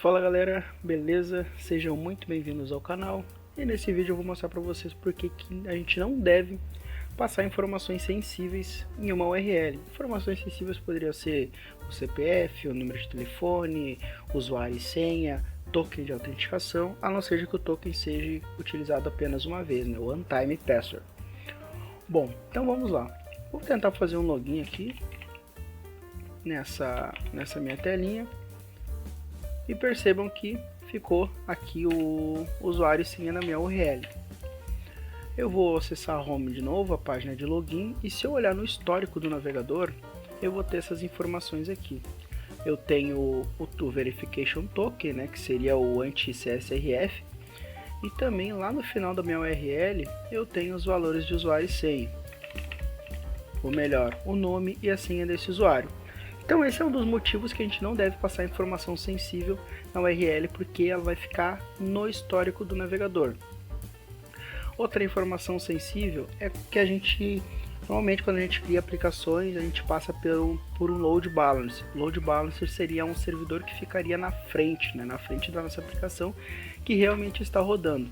Fala galera, beleza? Sejam muito bem-vindos ao canal. E nesse vídeo eu vou mostrar para vocês porque que a gente não deve passar informações sensíveis em uma URL. Informações sensíveis poderiam ser o CPF, o número de telefone, usuário e senha, token de autenticação, a não ser que o token seja utilizado apenas uma vez, né? O One Time Password. Bom, então vamos lá. Vou tentar fazer um login aqui nessa minha telinha. E percebam que ficou aqui o usuário e senha na minha URL. Eu vou acessar a home de novo, a página de login, e se eu olhar no histórico do navegador, eu vou ter essas informações aqui. Eu tenho o Verification Token, né, que seria o anti-CSRF, e também lá no final da minha URL eu tenho os valores de usuário e senha, ou melhor, o nome e a senha desse usuário. Então esse é um dos motivos que a gente não deve passar informação sensível na URL, porque ela vai ficar no histórico do navegador. Outra informação sensível é que a gente, normalmente quando a gente cria aplicações, a gente passa por um load balancer. Load balancer seria um servidor que ficaria na frente, né, na frente da nossa aplicação, que realmente está rodando.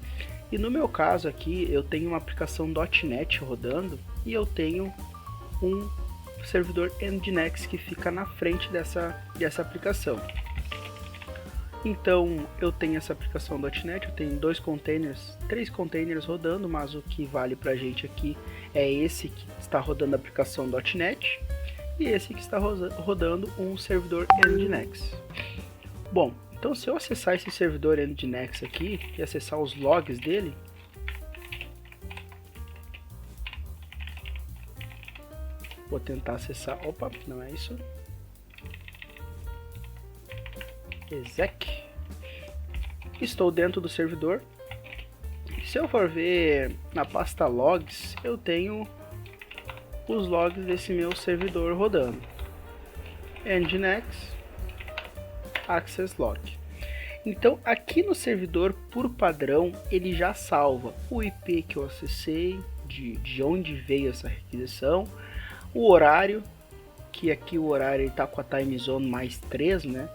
E no meu caso aqui, eu tenho uma aplicação .NET rodando e eu tenho um servidor Nginx que fica na frente dessa aplicação. Então eu tenho essa aplicação .NET, eu tenho três containers rodando, mas o que vale pra gente aqui é esse que está rodando a aplicação .NET e esse que está rodando um servidor Nginx. Bom, então se eu acessar esse servidor Nginx aqui e acessar os logs dele, vou tentar acessar, opa, não é isso, exec, estou dentro do servidor. Se eu for ver na pasta logs, eu tenho os logs desse meu servidor rodando, Nginx access log. Então aqui no servidor, por padrão, ele já salva o IP que eu acessei, de onde veio essa requisição, o horário, que aqui o horário está com a time zone mais 3, né?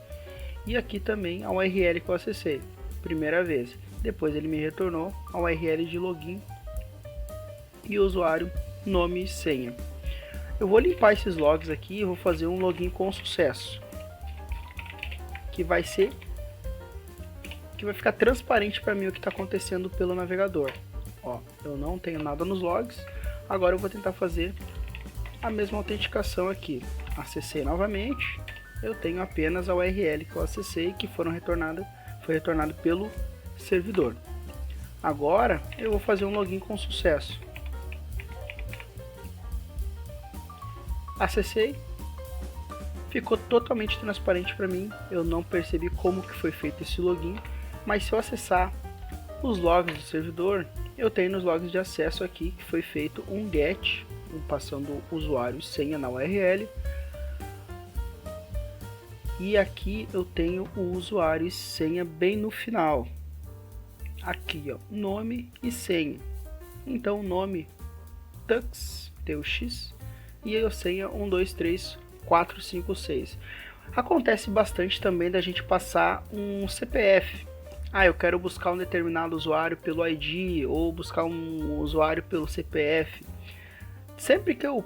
E aqui também a URL que eu acessei, primeira vez. Depois ele me retornou a URL de login e usuário, nome e senha. Eu vou limpar esses logs aqui e vou fazer um login com sucesso, que vai ficar transparente para mim o que está acontecendo pelo navegador. Ó, eu não tenho nada nos logs. Agora eu vou tentar fazer a mesma autenticação aqui. Acessei novamente, eu tenho apenas a URL que eu acessei, que foi retornado pelo servidor. Agora eu vou fazer um login com sucesso. Acessei, ficou totalmente transparente para mim, eu não percebi como que foi feito esse login, mas se eu acessar os logs do servidor, eu tenho nos logs de acesso aqui que foi feito um get, passando usuário e senha na URL, e aqui eu tenho o usuário e senha bem no final, aqui ó, nome e senha. Então nome tux, tux, e a senha 123456. Acontece bastante também da gente passar um CPF. Eu quero buscar um determinado usuário pelo ID ou buscar um usuário pelo CPF. Sempre que eu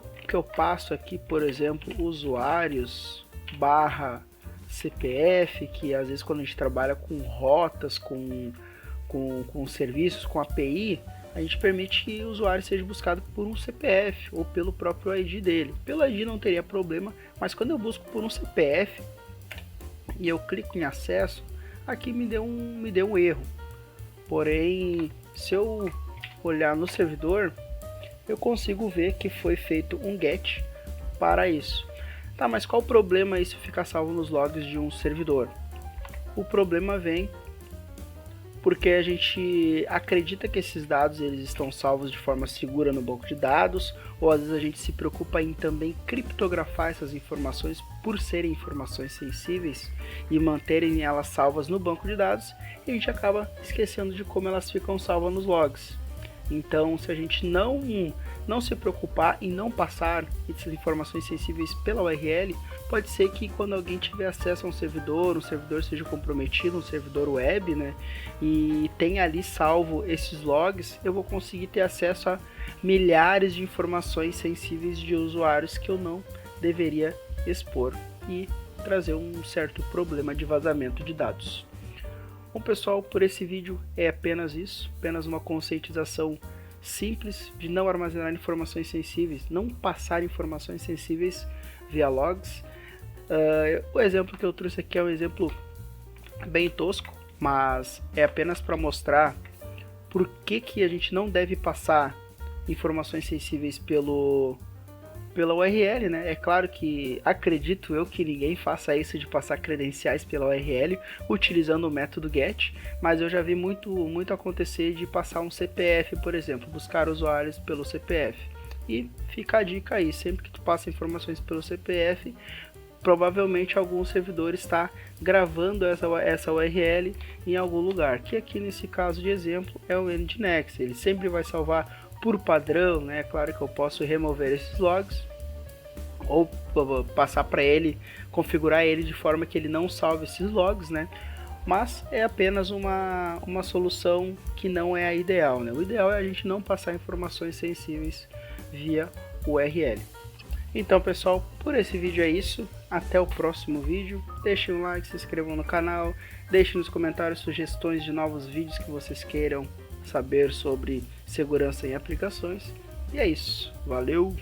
passo aqui, por exemplo, usuários barra CPF, que às vezes quando a gente trabalha com rotas, com serviços, com API, a gente permite que o usuário seja buscado por um CPF ou pelo próprio ID dele. Pelo ID não teria problema, mas quando eu busco por um CPF e eu clico em acesso, aqui me deu um erro. Porém, se eu olhar no servidor, eu consigo ver que foi feito um get para isso. Tá, mas qual o problema isso ficar salvo nos logs de um servidor? O problema vem porque a gente acredita que esses dados eles estão salvos de forma segura no banco de dados, ou às vezes a gente se preocupa em também criptografar essas informações por serem informações sensíveis e manterem elas salvas no banco de dados, e a gente acaba esquecendo de como elas ficam salvas nos logs. Então, se a gente não se preocupar em não passar essas informações sensíveis pela URL, pode ser que quando alguém tiver acesso a um servidor seja comprometido, um servidor web, né, e tenha ali salvo esses logs, eu vou conseguir ter acesso a milhares de informações sensíveis de usuários que eu não deveria expor e trazer um certo problema de vazamento de dados. Bom pessoal, por esse vídeo é apenas isso, apenas uma conscientização simples de não armazenar informações sensíveis, não passar informações sensíveis via logs. O exemplo que eu trouxe aqui é um exemplo bem tosco, mas é apenas para mostrar por que a gente não deve passar informações sensíveis pela URL, né? É claro que acredito eu que ninguém faça isso de passar credenciais pela URL utilizando o método GET, mas eu já vi muito acontecer de passar um CPF, por exemplo, buscar usuários pelo CPF. E fica a dica aí, sempre que tu passa informações pelo CPF, provavelmente algum servidor está gravando essa URL em algum lugar, que aqui nesse caso de exemplo é o Nginx. Ele sempre vai salvar por padrão, né? É claro que eu posso remover esses logs ou passar para ele, configurar ele de forma que ele não salve esses logs, né? Mas é apenas uma solução que não é a ideal, né? O ideal é a gente não passar informações sensíveis via URL. Então pessoal, por esse vídeo é isso, até o próximo vídeo, deixem um like, se inscrevam no canal, deixem nos comentários sugestões de novos vídeos que vocês queiram saber sobre segurança em aplicações, e é isso, valeu!